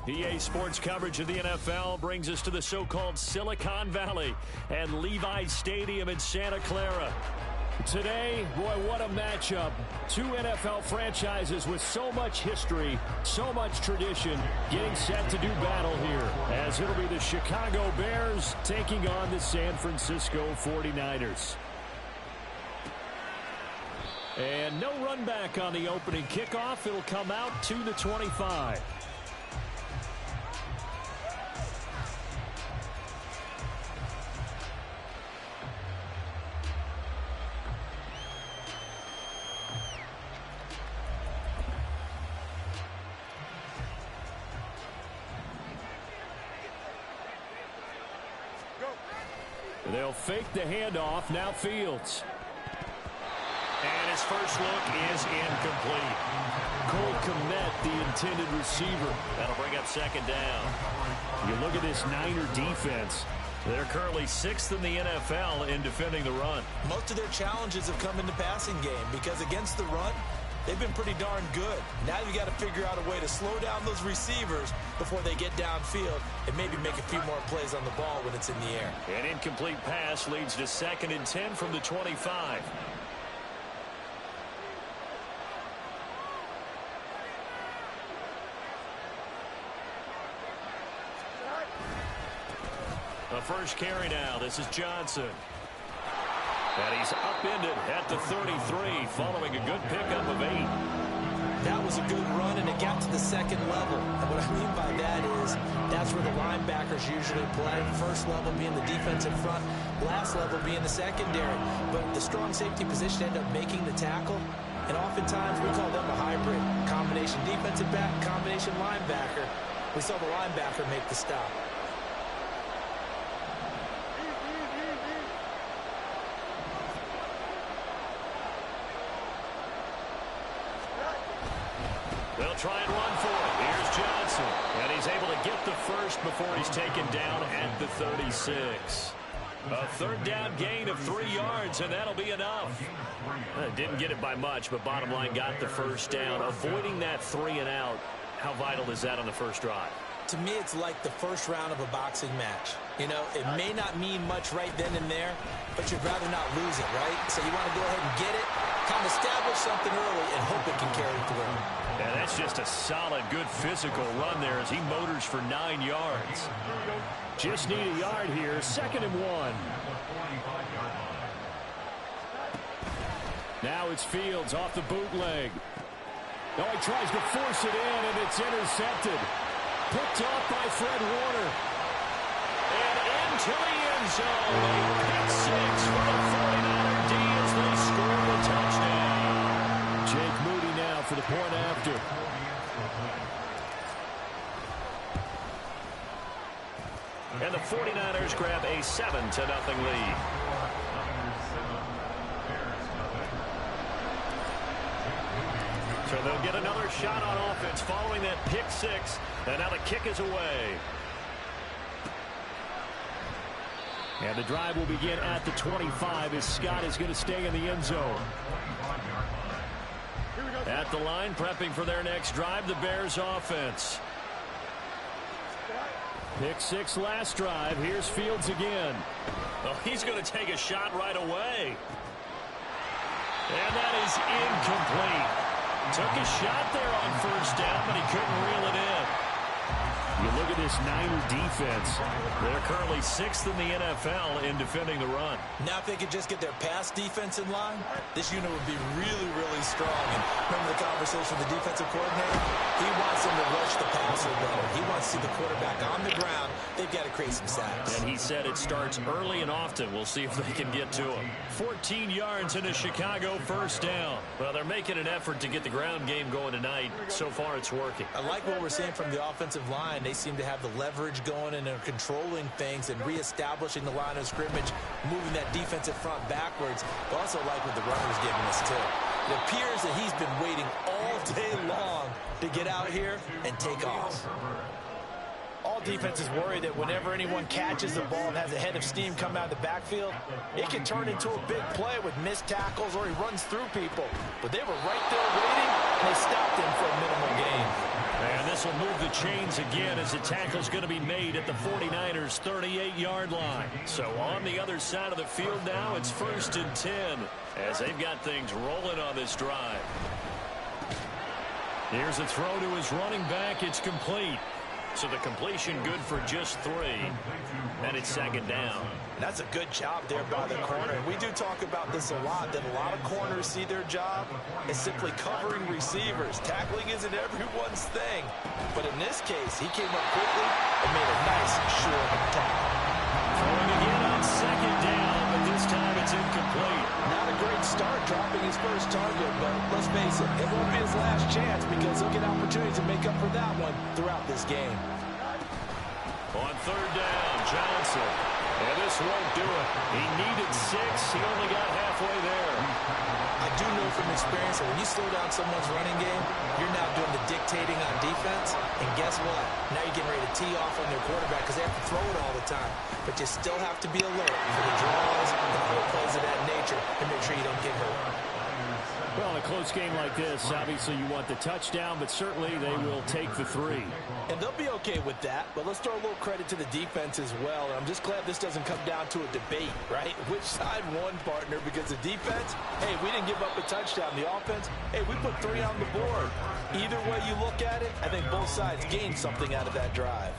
EA Sports coverage of the NFL brings us to the so-called Silicon Valley and Levi's Stadium in Santa Clara. Today, boy, what a matchup. Two NFL franchises with so much history, so much tradition, getting set to do battle here, as it'll be the Chicago Bears taking on the San Francisco 49ers. And no run back on the opening kickoff. It'll come out to the 25. They'll fake the handoff. Now Fields. And his first look is incomplete. Cole Kmet, the intended receiver. That'll bring up second down. You look at this Niner defense. They're currently 6th in the NFL in defending the run. Most of their challenges have come in the passing game because against the run, they've been pretty darn good. Now you've got to figure out a way to slow down those receivers before they get downfield and maybe make a few more plays on the ball when it's in the air. An incomplete pass leads to 2nd and 10 from the 25. The first carry now. This is Johnson. And he's upended at the 33 following a good pickup of 8. That was a good run, and it got to the second level. And what I mean by that is that's where the linebackers usually play. First level being the defensive front, last level being the secondary. But the strong safety position ended up making the tackle. And oftentimes we call them a hybrid. Combination defensive back, combination linebacker. We saw the linebacker make the stop. They'll try and run for it. Here's Johnson. And he's able to get the first before he's taken down at the 36. A third down gain of 3 yards, and that'll be enough. Didn't get it by much, but bottom line got the first down. Avoiding that 3 and out. How vital is that on the first drive? To me, it's like the first round of a boxing match. You know, it may not mean much right then and there, but you'd rather not lose it, right? So you want to go ahead and get it, kind of establish something early, and hope it can carry through. Yeah, that's just a solid, good physical run there as he motors for 9 yards. Just need a yard here, 2nd and 1. Now it's Fields off the bootleg. Oh, he tries to force it in, and it's intercepted. Picked off by Fred Warner. And into the end zone. A pick 6 for the 49er D as they score the touchdown. Jake Moody now for the point after. And the 49ers grab a 7-0 lead. So they'll get another shot on offense following that pick 6. And now the kick is away. And the drive will begin at the 25 as Scott is going to stay in the end zone. At the line, prepping for their next drive, the Bears offense. Pick 6 last drive. Here's Fields again. Oh, he's going to take a shot right away. And that is incomplete. Took a shot there on first down, but he couldn't reel it in. You look at this Niner defense. They're currently 6th in the NFL in defending the run. Now if they could just get their pass defense in line, this unit would be really, really strong. And remember the conversation with the defensive coordinator? He wants them to rush the passer better. He wants to see the quarterback on the ground. They've got to create some sacks. And he said it starts early and often. We'll see if they can get to him. 14 yards in a Chicago first down. Well, they're making an effort to get the ground game going tonight. So far, it's working. I like what we're seeing from the offensive line. They seem to have the leverage going and are controlling things and reestablishing the line of scrimmage, moving that defensive front backwards. But also like what the runner's giving us, too. It appears that he's been waiting all day long to get out here and take off. All defenses worry that whenever anyone catches the ball and has a head of steam come out of the backfield, it can turn into a big play with missed tackles or he runs through people. But they were right there waiting, and they stopped him for a minimal gain. And this offense will move the chains again as the tackle's going to be made at the 49ers' 38-yard line. So on the other side of the field now, it's 1st and 10 as they've got things rolling on this drive. Here's a throw to his running back. It's complete. So the completion good for just 3. And it's 2nd down. That's a good job there by the corner. And we do talk about this a lot, that a lot of corners see their job as simply covering receivers. Tackling isn't everyone's thing. But in this case, he came up quickly and made a nice, short tackle. Throwing again on 2nd down, but this time it's incomplete. Not a great start dropping his first target, but let's face it, it won't be his last chance because he'll get opportunities to make up for that one throughout this game. On 3rd down, Johnson. And this won't do it. He needed 6. He only got halfway there. I do know from experience that when you slow down someone's running game, you're now doing the dictating on defense. And guess what? Now you're getting ready to tee off on their quarterback because they have to throw it all the time. But you still have to be alert for the draws and other plays of that nature and make sure you don't get hurt. Well, in a close game like this, obviously you want the touchdown, but certainly they will take the 3. And they'll be okay with that, but let's throw a little credit to the defense as well. And I'm just glad this doesn't come down to a debate, right? Which side won, partner? Because the defense, hey, we didn't give up a touchdown. The offense, hey, we put 3 on the board. Either way you look at it, I think both sides gained something out of that drive.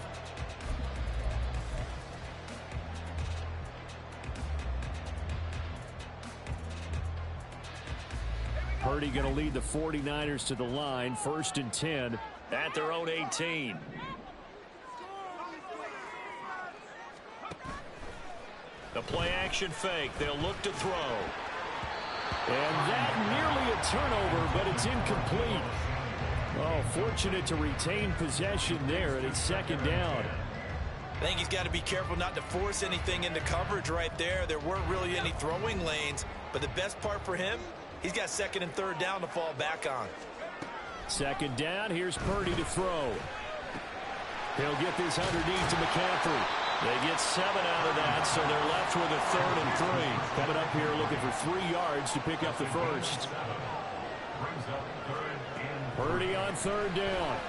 Purdy going to lead the 49ers to the line, 1st and 10 at their own 18. The play action fake. They'll look to throw. And that nearly a turnover, but it's incomplete. Oh, fortunate to retain possession there, and it's 2nd down. I think he's got to be careful not to force anything into coverage right there. There weren't really any throwing lanes, but the best part for him, he's got 2nd and 3rd down to fall back on. 2nd down. Here's Purdy to throw. He'll get this underneath to McCaffrey. They get 7 out of that, so they're left with a 3rd and 3. Coming up here looking for 3 yards to pick up the first. Purdy on 3rd down.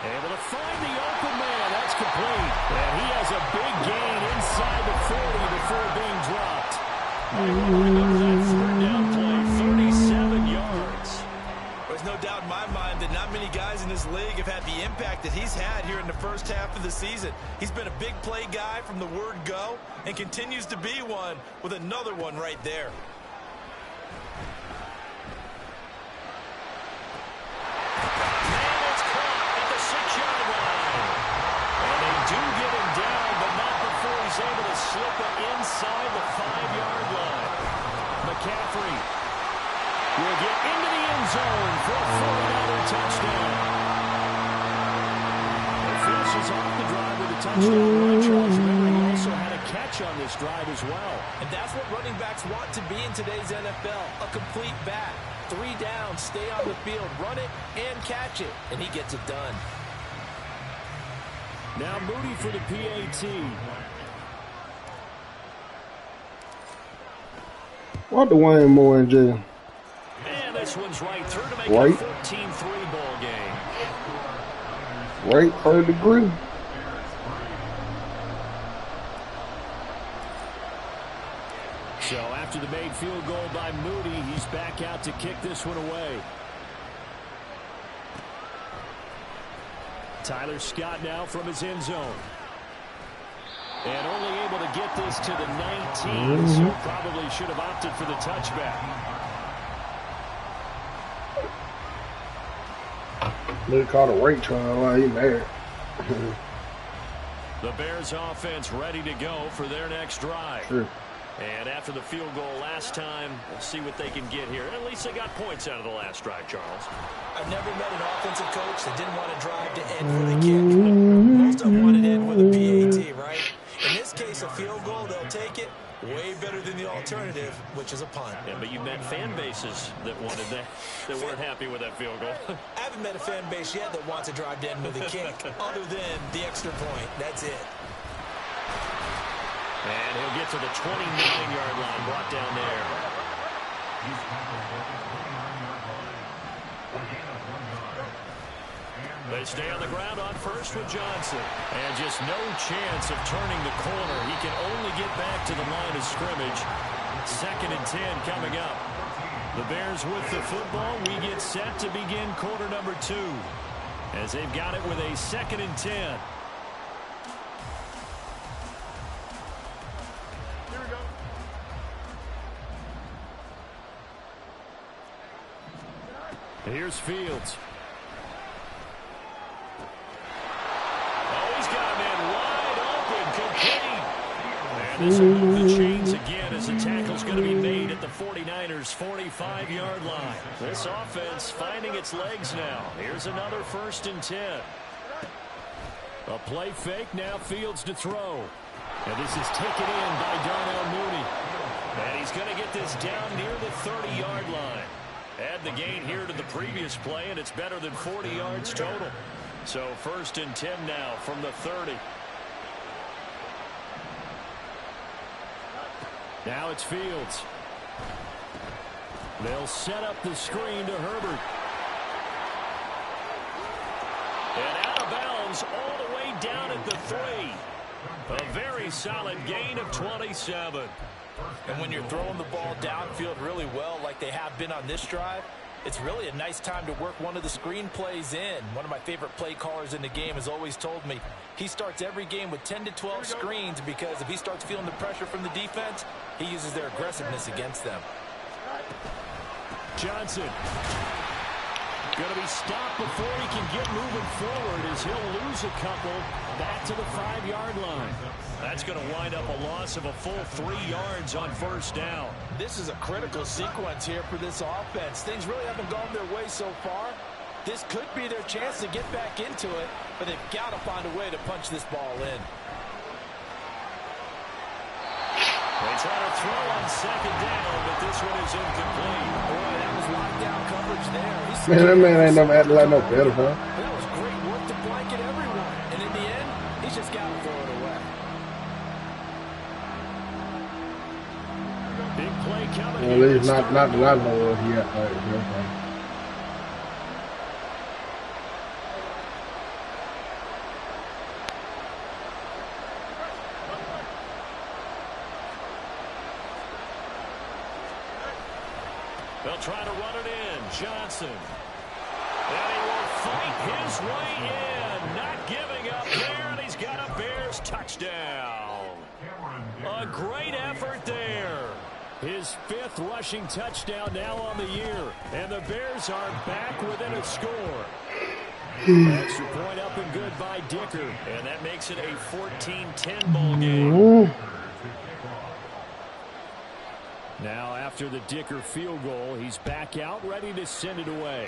Able to find the open man. That's complete. And he has a big gain inside the 40 before being dropped. That 3rd down play, 37 yards. There's no doubt in my mind that not many guys in this league have had the impact that he's had here in the first half of the season. He's been a big play guy from the word go and continues to be one with another one right there. And it's caught at the 6-yard line. And they do get him down, but not before he's able to slip it inside the 5-yard line. McCaffrey will get into the end zone for a 49er touchdown. He finishes off the drive with a touchdown run, Charles. Remember, he also had a catch on this drive as well. And that's what running backs want to be in today's NFL, a complete back. 3 down, stay on the field, run it, and catch it. And he gets it done. Now Moody for the PAT. What the Wayne Moore in jail? And this one's right through to make Right. it a 14-3 ball game. Right, 3rd degree. So after the made field goal by Moody, he's back out to kick this one away. Tyler Scott now from his end zone. And only able to get this to the 19, so probably should have opted for the touchback. They caught a weight trial while he mad. The Bears offense ready to go for their next drive. Sure. And after the field goal last time, we'll see what they can get here. At least they got points out of the last drive, Charles. I've never met an offensive coach that didn't want to drive to end with a kick. Most of them wanted to end with a PAT, right? In this case, a field goal, they'll take it. Way better than the alternative, which is a punt. Yeah, but you met fan bases that wanted that, that weren't happy with that field goal. I haven't met a fan base yet that wants to drive to end with a kick, other than the extra point. That's it. And he'll get to the 29-yard line, brought down there. They stay on the ground on first with Johnson. And just no chance of turning the corner. He can only get back to the line of scrimmage. 2nd and 10 coming up. The Bears with the football. We get set to begin quarter number 2. As they've got it with a 2nd and 10. Here's Fields. Oh, he's got a man wide open, complete. And this will move the chains again as the tackle's going to be made at the 49ers' 45-yard line. This offense finding its legs now. Here's another 1st and 10. A play fake, now Fields to throw. And this is taken in by Darnell Mooney. And he's going to get this down near the 30-yard line. Add the gain here to the previous play, and it's better than 40 yards total. So 1st and 10 now from the 30. Now it's Fields. They'll set up the screen to Herbert. And out of bounds all the way down at the 3. A very solid gain of 27. And when you're throwing the ball downfield really well like they have been on this drive, it's really a nice time to work one of the screen plays in. One of my favorite play callers in the game has always told me he starts every game with 10 to 12 screens because if he starts feeling the pressure from the defense, he uses their aggressiveness against them. Johnson going to be stopped before he can get moving forward as he'll lose a couple back to the 5-yard line. That's going to wind up a loss of a full 3 yards on 1st down. This is a critical sequence here for this offense. Things really haven't gone their way so far. This could be their chance to get back into it, but they've got to find a way to punch this ball in. They try to throw on 2nd down, but this one is incomplete. Boy, that was lockdown coverage there. Man, that man ain't never acted like no better, huh? That was great work to blanket everyone. And in the end, he's just got to throw it away. Big play coming. Well, at least not that I know of yet. Okay. They'll try to run it in. Johnson. And he will fight his way in. Not giving up there, and he's got a Bears touchdown. A great effort there. His 5th rushing touchdown now on the year. And the Bears are back within a score. Extra point up and good by Dicker. And that makes it a 14-10 ball game. Now after the Dicker field goal, he's back out ready to send it away.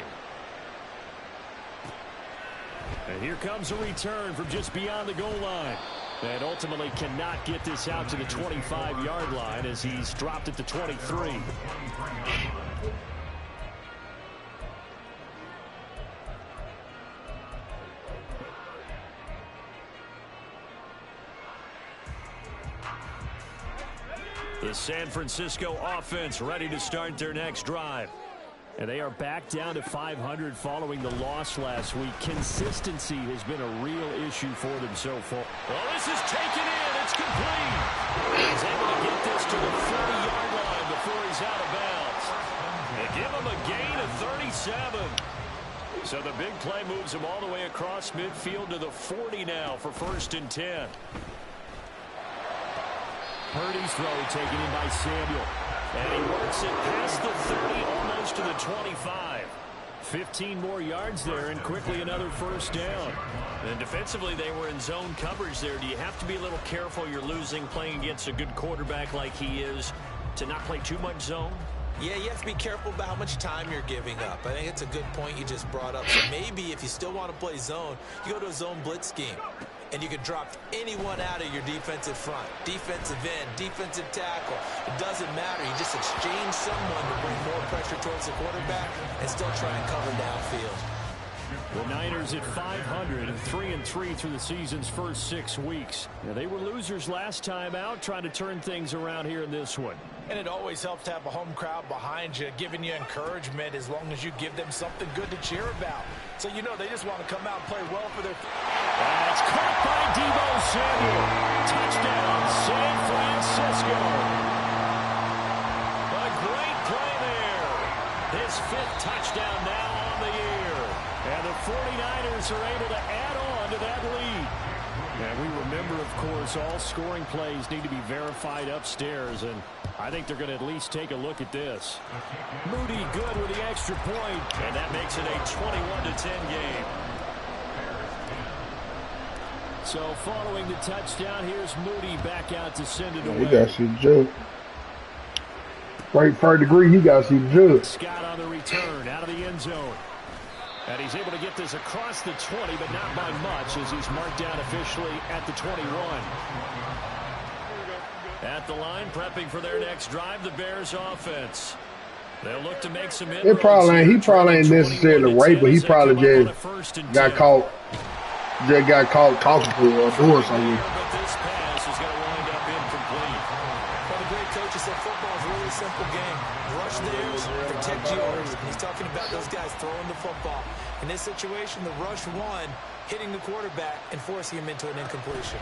And here comes a return from just beyond the goal line. And ultimately cannot get this out to the 25-yard line as he's dropped at the 23. The San Francisco offense ready to start their next drive. And they are back down to 500 following the loss last week. Consistency has been a real issue for them so far. Well, this is taken in. It's complete. He's able to get this to the 30-yard line before he's out of bounds. They give him a gain of 37. So the big play moves him all the way across midfield to the 40 now for 1st and 10. Purdy's throw taken in by Samuel. And he works it past the 30, almost to the 25. 15 more yards there, and quickly another 1st down. And defensively, they were in zone coverage there. Do you have to be a little careful? You're losing playing against a good quarterback like he is to not play too much zone? Yeah, you have to be careful about how much time you're giving up. I think it's a good point you just brought up. So maybe if you still want to play zone, you go to a zone blitz scheme. And you can drop anyone out of your defensive front. Defensive end, defensive tackle. It doesn't matter. You just exchange someone to bring more pressure towards the quarterback and still try and cover downfield. The Niners at 500 and 3-3 through the season's first 6 weeks. Now, they were losers last time out, trying to turn things around here in this one. And it always helps to have a home crowd behind you, giving you encouragement as long as you give them something good to cheer about. So you know they just want to come out and play well for their... That's caught by Deebo Samuel. Touchdown, San Francisco. A great play there. His 5th touchdown now on the year. And the 49ers are able to add on to that lead. And we remember, of course, all scoring plays need to be verified upstairs, and I think they're going to at least take a look at this. Moody good with the extra point, and that makes it a 21-10 game. So following the touchdown, here's Moody back out to send it away. He got some jug. Right, third degree, he got some jug. Scott on the return, out of the end zone. And he's able to get this across the 20, but not by much, as he's marked down officially at the 21. At the line, prepping for their next drive, the Bears offense. They'll look to make some inroads. He probably ain't necessarily right, but he probably just got caught talking to or doing something. But this pass is going to wind up incomplete. Well, the great coach said football is a really simple game. Rush theirs, protect yours. And he's talking about those guys throwing the football. In this situation, the rush won, hitting the quarterback and forcing him into an incompletion.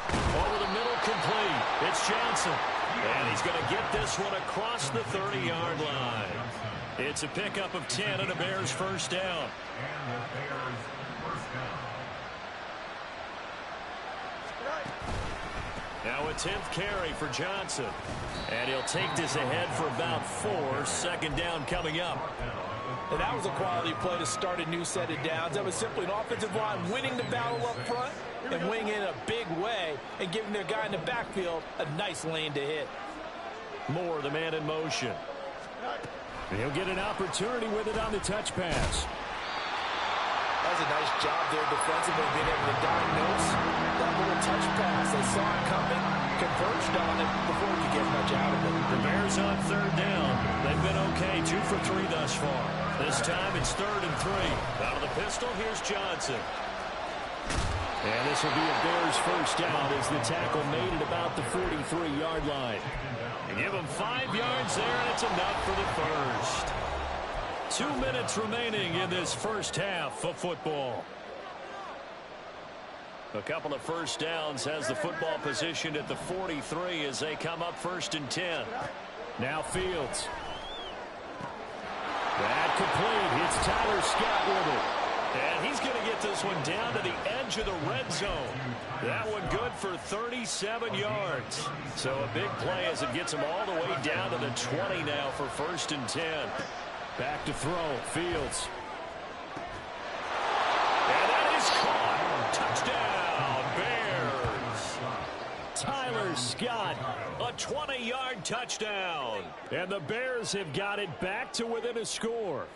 Over the middle, complete. It's Johnson. And he's going to get this one across the 30-yard line. It's a pickup of 10 and a Bears first down. Now a 10th carry for Johnson. And he'll take this ahead for about 4. Second down coming up. And that was a quality play to start a new set of downs. That was simply an offensive line winning the battle up front and winning in a big way and giving their guy in the backfield a nice lane to hit. Moore, the man in motion. And he'll get an opportunity with it on the touch pass. That was a nice job there defensively, being able to diagnose that little touch pass. They saw it coming, converged on it before we could get much out of it. The Bears on third down. They've been okay, 2 for 3 thus far. This time it's 3rd and 3. Out of the pistol, here's Johnson. And this will be a Bears first down as the tackle made at about the 43-yard line. And give them 5 yards there, and it's enough for the first. 2 minutes remaining in this first half of football. A couple of first downs has the football positioned at the 43 as they come up 1st and 10. Now Fields. That complete. It's Tyler Scott with it. And he's going to get this one down to the edge of the red zone. That one good for 37 yards. So a big play as it gets him all the way down to the 20 now for 1st and 10. Back to throw. Fields. And that is caught. Touchdown, Bears. Tyler Scott, a 20-yard touchdown. And the Bears have got it back to within a score.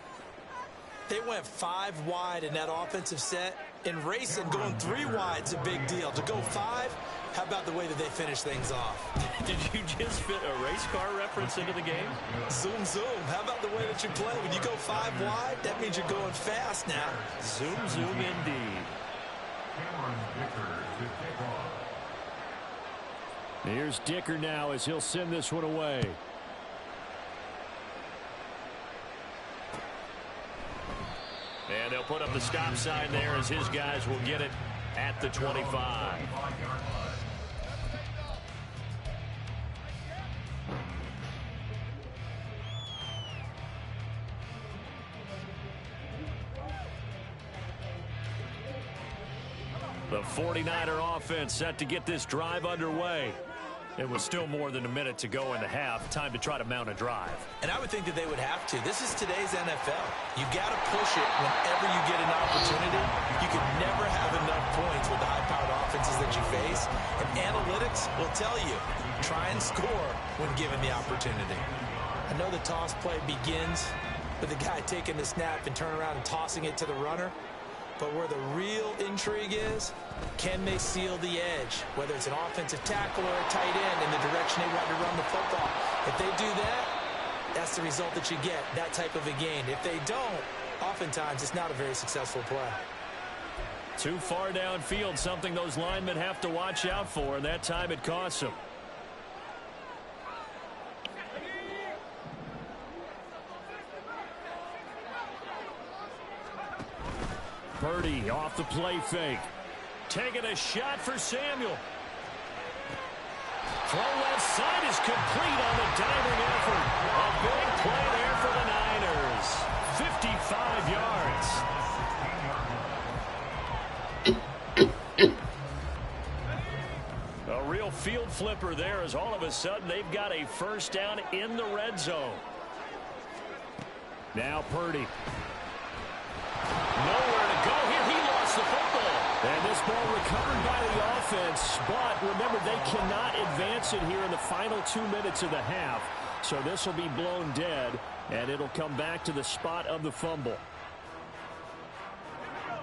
They went 5 wide in that offensive set. In racing, going 3 wide is a big deal. To go 5, how about the way that they finish things off? Did you just fit a race car reference into the game? Zoom, zoom. How about the way that you play? When you go 5 wide, that means you're going fast now. Zoom, zoom indeed. Here's Dicker now as he'll send this one away. And they'll put up the stop sign there as his guys will get it at the 25. The 49er offense set to get this drive underway. It was still more than a minute to go in the half. Time to try to mount a drive. And I would think that they would have to. This is today's NFL. You got to push it whenever you get an opportunity. You can never have enough points with the high-powered offenses that you face. And analytics will tell you, try and score when given the opportunity. I know the toss play begins with the guy taking the snap and turn around and tossing it to the runner. But where the real intrigue is, can they seal the edge? Whether it's an offensive tackle or a tight end in the direction they want to run the football. If they do that, that's the result that you get, that type of a gain. If they don't, oftentimes it's not a very successful play. Too far downfield, something those linemen have to watch out for, and that time it costs them. Purdy off the play fake. Taking a shot for Samuel. Throw left side is complete on the diving effort. A big play there for the Niners. 55 yards. A real field flipper there as all of a sudden they've got a first down in the red zone. Now Purdy. Nowhere to go here. He lost the football. And this ball recovered by the offense. But remember, they cannot advance it here in the final 2 minutes of the half. So this will be blown dead, and it'll come back to the spot of the fumble.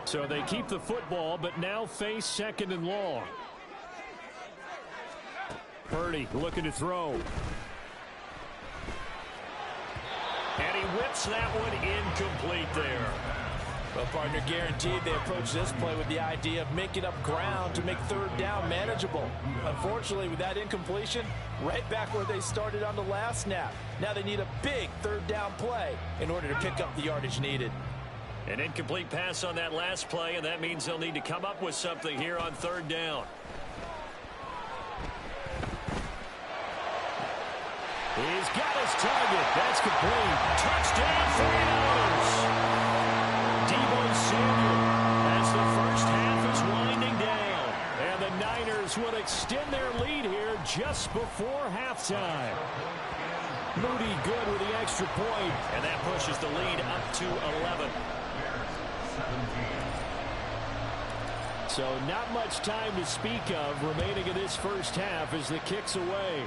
So they keep the football, but now face second and long. Purdy looking to throw. And he whips that one incomplete there. Well, partner, guaranteed they approach this play with the idea of making up ground to make third down manageable. Unfortunately, with that incompletion, right back where they started on the last snap. Now they need a big third down play in order to pick up the yardage needed. An incomplete pass on that last play, and that means they'll need to come up with something here on third down. He's got his target. That's complete. Touchdown, 49ers. Samuel as the first half is winding down. And the Niners will extend their lead here just before halftime. Moody good with the extra point. And that pushes the lead up to 11. So not much time to speak of remaining in this first half as the kick's away.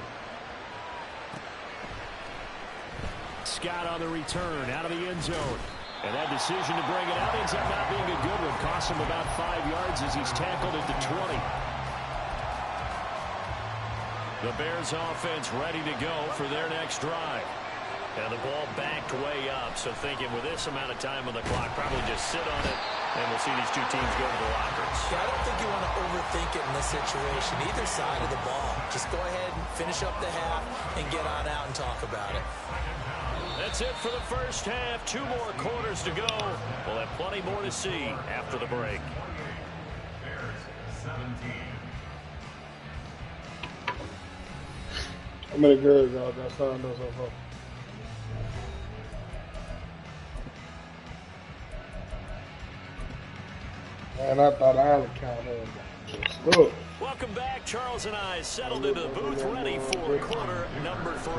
Scott on the return out of the end zone. And that decision to bring it out ends up not being a good one. Costs him about 5 yards as he's tackled at the 20. The Bears offense ready to go for their next drive. And the ball backed way up. So thinking with this amount of time on the clock, probably just sit on it. And we'll see these two teams go to the lockers. Yeah, I don't think you want to overthink it in this situation. Either side of the ball. Just go ahead and finish up the half and get on out and talk about it. That's it for the first half. 2 more quarters to go. We'll have plenty more to see after the break. How many girls out there signed us up for? Man, I thought I would count her. Welcome back. Charles and I settled into the booth ready for quarter number 3.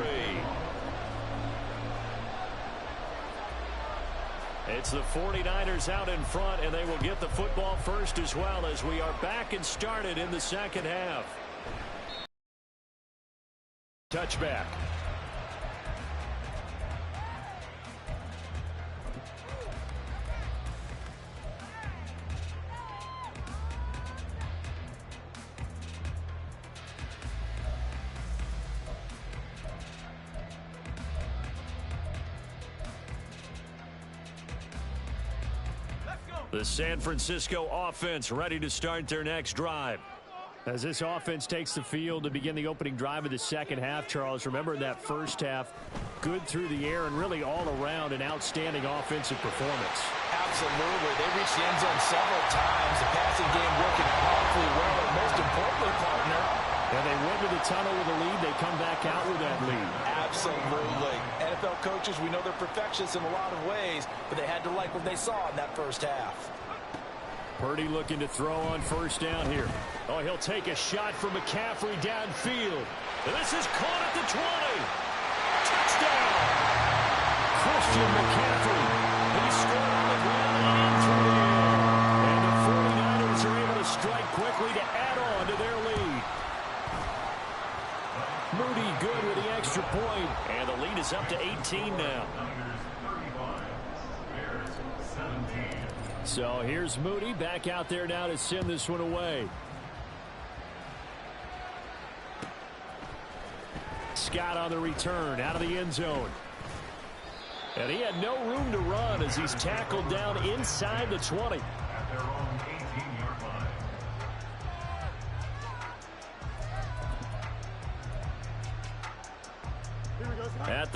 It's the 49ers out in front, and they will get the football first as well as we are back and started in the second half. Touchback. The San Francisco offense ready to start their next drive. As this offense takes the field to begin the opening drive of the second half, Charles, remember in that first half, good through the air and really all around an outstanding offensive performance. Absolutely. They reached the end zone several times. The passing game working powerfully well, and most importantly, partner. And they went to the tunnel with a lead. They come back out with that lead. Absolutely. NFL coaches, we know they're perfectionists in a lot of ways, but they had to like what they saw in that first half. Purdy looking to throw on first down here. Oh, he'll take a shot from McCaffrey downfield. This is caught at the 20. Touchdown! Christian McCaffrey. He scored on the ground and through the air. And the 49ers are able to strike quickly to add on to their lead. Moody good with the extra point. And the lead is up to 18 now. So here's Moody back out there now to send this one away. Scott on the return out of the end zone. And he had no room to run as he's tackled down inside the 20.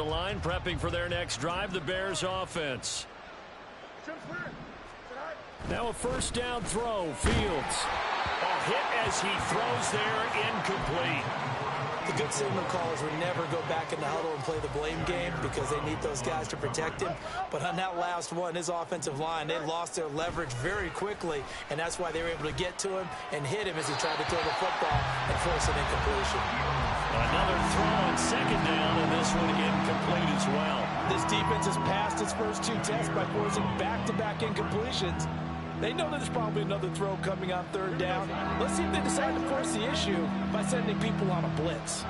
the line, prepping for their next drive, the Bears offense. Now a first down throw, Fields. A hit as he throws there, incomplete. The good signal callers would never go back in the huddle and play the blame game because they need those guys to protect him. But on that last one, his offensive line, they lost their leverage very quickly, and that's why they were able to get to him and hit him as he tried to throw the football and force an incompletion. Another throw on second down, and this one incomplete as well. This defense has passed its first two tests by forcing back-to-back incompletions. They know there's probably another throw coming on third down. Let's see if they decide to force the issue by sending people on a blitz.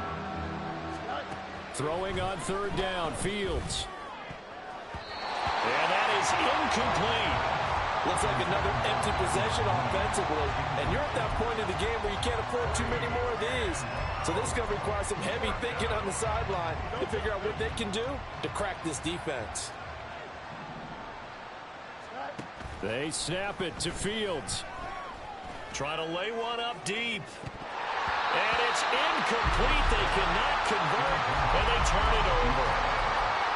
Throwing on third down, Fields. And that is incomplete. Looks like another empty possession offensively. And you're at that point in the game where you can't afford too many more of these. So this is going to require some heavy thinking on the sideline to figure out what they can do to crack this defense. They snap it to Fields. Try to lay one up deep. And it's incomplete. They cannot convert, and they turn it over.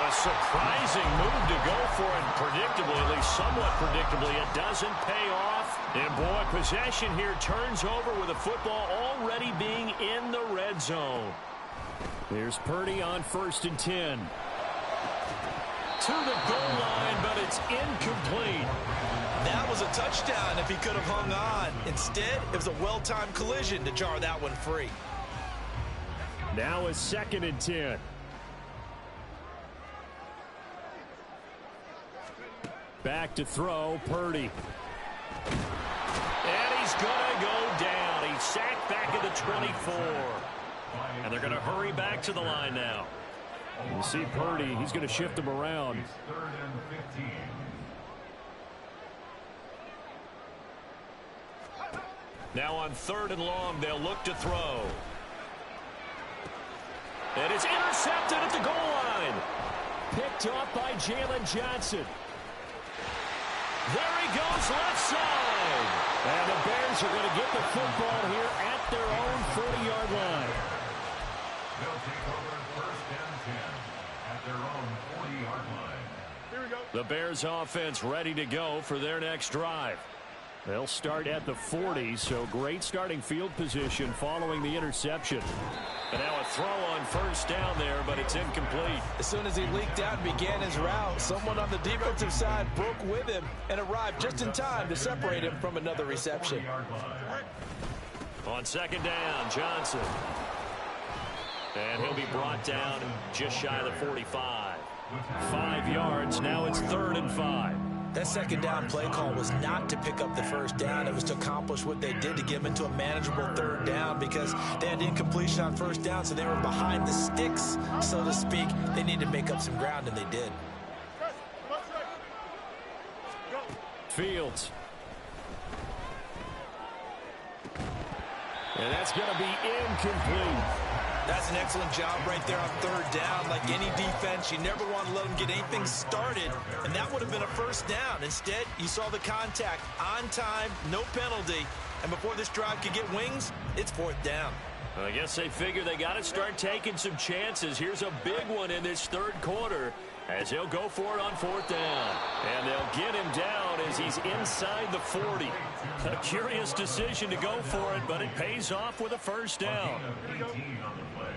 A surprising move to go for it. Predictably, at least somewhat predictably, it doesn't pay off. And boy, possession here turns over with the football already being in the red zone. Here's Purdy on 1st and 10. To the goal line, but it's incomplete. That was a touchdown if he could have hung on. Instead, it was a well-timed collision to jar that one free. Now a 2nd and 10. Back to throw, Purdy. And he's going to go down. He's sacked back at the 24. And they're going to hurry back to the line now. You see Purdy, he's going to shift him around. Now on 3rd and long, they'll look to throw. And it's intercepted at the goal line. Picked off by Jalen Johnson. There he goes, left side. And the Bears are going to get the football here at their own 40-yard line. They'll take over 1st and 10 at their own 40-yard line. Here we go. The Bears offense ready to go for their next drive. They'll start at the 40, so great starting field position following the interception. And now a throw on 1st down there, but it's incomplete. As soon as he leaked out and began his route, someone on the defensive side broke with him and arrived just in time to separate him from another reception. On 2nd down, Johnson. And he'll be brought down just shy of the 45. 5 yards, now it's 3rd and 5. That 2nd down play call was not to pick up the 1st down. It was to accomplish what they did to get them into a manageable 3rd down because they had incompletion on 1st down, so they were behind the sticks, so to speak. They needed to make up some ground, and they did. Fields. And that's going to be incomplete. That's an excellent job right there on 3rd down. Like any defense, you never want to let them get anything started, and that would have been a 1st down. Instead, you saw the contact on time, no penalty, and before this drive could get wings, it's 4th down. I guess they figure they got to start taking some chances. Here's a big one in this 3rd quarter as he'll go for it on 4th down. And they'll get him down as he's inside the 40. A curious decision to go for it, but it pays off with a 1st down. 18 on the play.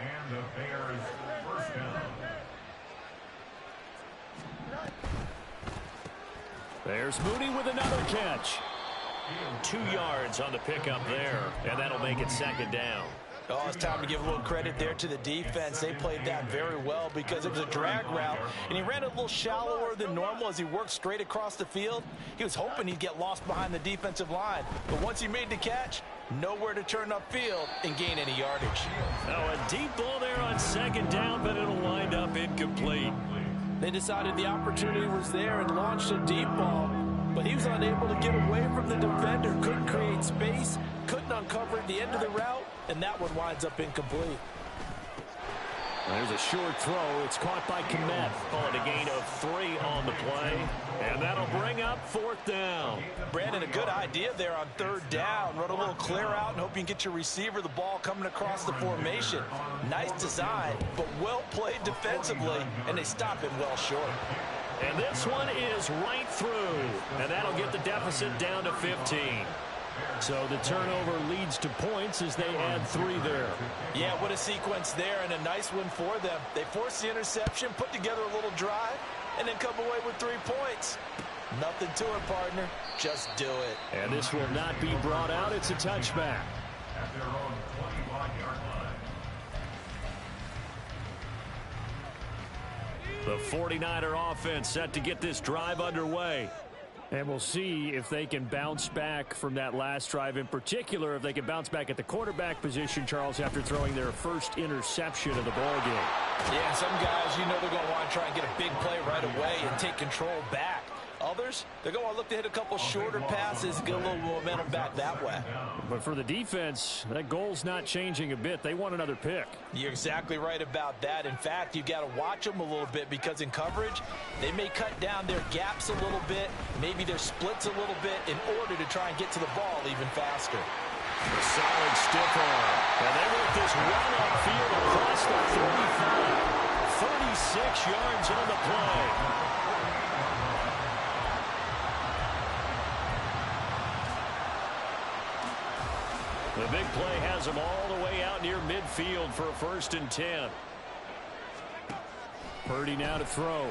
And the Bears 1st down. There's Mooney with another catch. 2 yards on the pickup there, and that'll make it 2nd down. Oh, it's time to give a little credit there to the defense. They played that very well because it was a drag route, and he ran a little shallower than normal as he worked straight across the field. He was hoping he'd get lost behind the defensive line, but once he made the catch, nowhere to turn upfield and gain any yardage. Now a deep ball there on 2nd down, but it'll wind up incomplete. They decided the opportunity was there and launched a deep ball, but he was unable to get away from the defender, couldn't create space, couldn't uncover the end of the route, and that one winds up incomplete. There's a short throw. It's caught by Kmet. Call it a gain of 3 on the play. And that'll bring up 4th down. Brandon, a good idea there on 3rd down. Run a little clear out and hope you can get your receiver the ball coming across the formation. Nice design, but well played defensively, and they stop him well short. And this one is right through, and that'll get the deficit down to 15. So the turnover leads to points as they add 3 there. Yeah, what a sequence there, and a nice one for them. They force the interception, put together a little drive, and then come away with 3 points. Nothing to it, partner. Just do it. And this will not be brought out. It's a touchback. At their own 21-yard line. The 49er offense set to get this drive underway. And we'll see if they can bounce back from that last drive. In particular, if they can bounce back at the quarterback position, Charles, after throwing their first interception of the ball game. Yeah, some guys, you know they're going to want to try and get a big play right away and take control back. Others, they're going to look to hit a couple shorter passes, get a little momentum back that way. But for the defense, that goal's not changing a bit. They want another pick. You're exactly right about that. In fact, you've got to watch them a little bit because in coverage, they may cut down their gaps a little bit, maybe their splits a little bit in order to try and get to the ball even faster. A solid stiff arm. And they work this well upfield across the 35. 36 yards on the play. The big play has them all the way out near midfield for a 1st and 10. Purdy now to throw.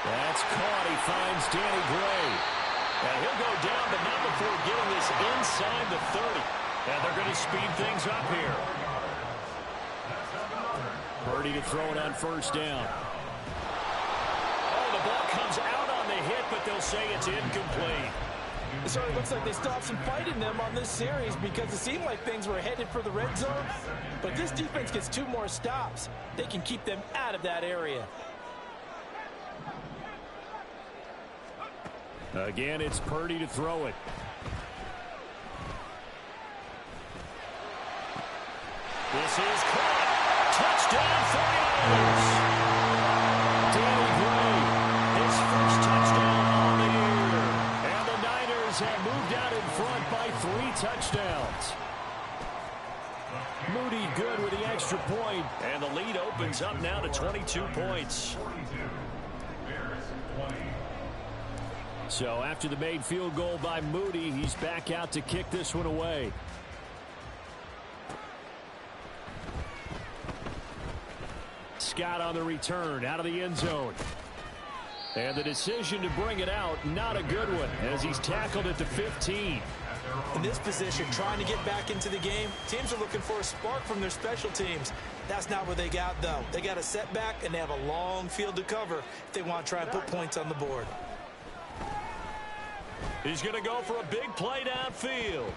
That's caught. He finds Danny Gray. And he'll go down, but not before getting this inside the 30. And they're going to speed things up here. Purdy to throw it on 1st down. Oh, the ball comes out on the hit, but they'll say it's incomplete. It certainly looks like they still have some fight in them on this series because it seemed like things were headed for the red zone. But this defense gets 2 more stops. They can keep them out of that area. Again, it's Purdy to throw it. This is caught. Touchdown 49ers. Danny Gray, his first touchdown on the year. And the Niners have moved out in front by 3 touchdowns. Moody good with the extra point, and the lead opens up now to 22 points. So after the made field goal by Moody, he's back out to kick this one away. Scott on the return out of the end zone. And the decision to bring it out, not a good one, as he's tackled at the 15. In this position, trying to get back into the game, teams are looking for a spark from their special teams. That's not what they got, though. They got a setback, and they have a long field to cover if they want to try and put points on the board. He's going to go for a big play downfield.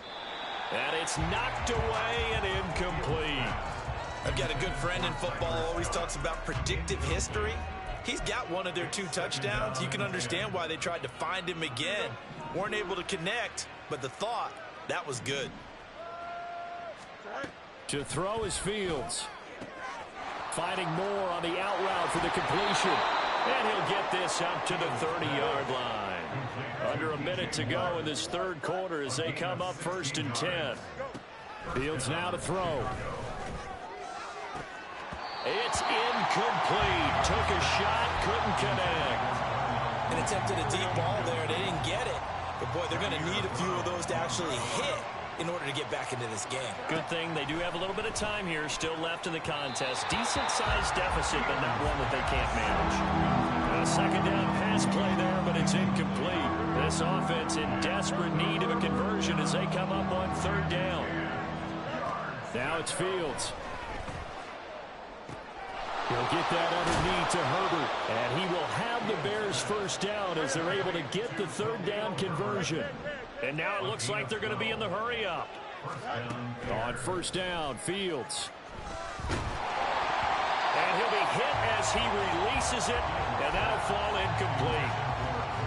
And it's knocked away and incomplete. I've got a good friend in football who always talks about predictive history. He's got one of their 2 touchdowns. You can understand why they tried to find him again. Weren't able to connect, but the thought, that was good. To throw is Fields. Finding more on the out route for the completion. And he'll get this up to the 30-yard line. Under a minute to go in this 3rd quarter as they come up 1st and 10. Fields now to throw. It's incomplete. Took a shot, couldn't connect. And attempted a deep ball there. They didn't get it. But, boy, they're going to need a few of those to actually hit in order to get back into this game. Good thing they do have a little bit of time here still left in the contest. Decent-sized deficit, but not one that they can't manage. A 2nd down pass play there, but it's incomplete. This offense in desperate need of a conversion as they come up on 3rd down. Now it's Fields. He'll get that underneath to Herbert, and he will have the Bears 1st down as they're able to get the 3rd down conversion. And now it looks like they're going to be in the hurry up. On 1st down, Fields. And he'll be hit as he releases it, and that'll fall incomplete.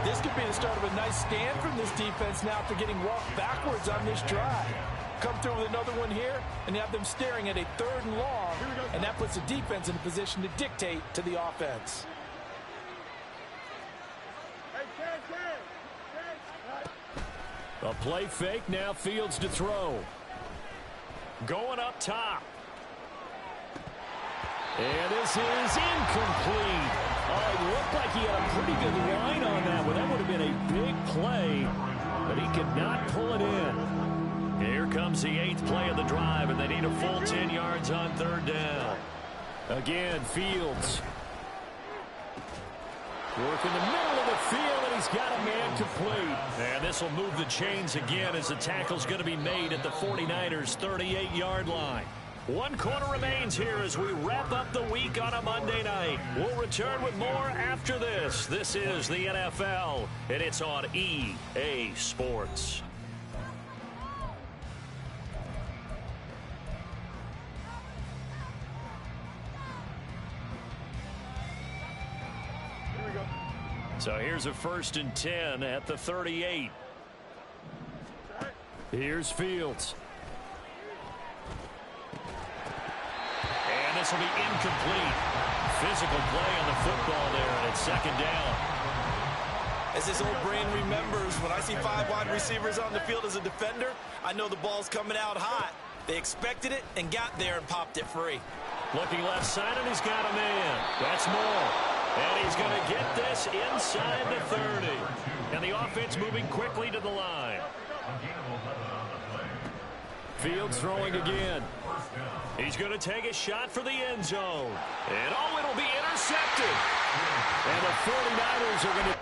This could be the start of a nice stand from this defense now after getting walked backwards on this drive. Come through with another one here, and you have them staring at a 3rd and long, and that puts the defense in a position to dictate to the offense. A play fake, now Fields to throw. Going up top. And this is incomplete. Oh, it looked like he had a pretty good line on that one. That would have been a big play, but he could not pull it in. Here comes the 8th play of the drive, and they need a full 10 yards on 3rd down. Again, Fields. Work in the middle of the field, and he's got a man complete. And this will move the chains again as the tackle's going to be made at the 49ers' 38-yard line. 1 quarter remains here as we wrap up the week on a Monday night. We'll return with more after this. This is the NFL, and it's on EA Sports. So here's a 1st and 10 at the 38. Here's Fields. And this will be incomplete. Physical play on the football there, and it's 2nd down. As this old brain remembers, when I see 5 wide receivers on the field as a defender, I know the ball's coming out hot. They expected it and got there and popped it free. Looking left side, and he's got a man. That's Moore. And he's going to get this inside the 30. And the offense moving quickly to the line. Fields throwing again. He's going to take a shot for the end zone. And oh, it'll be intercepted. And the 49ers are going to...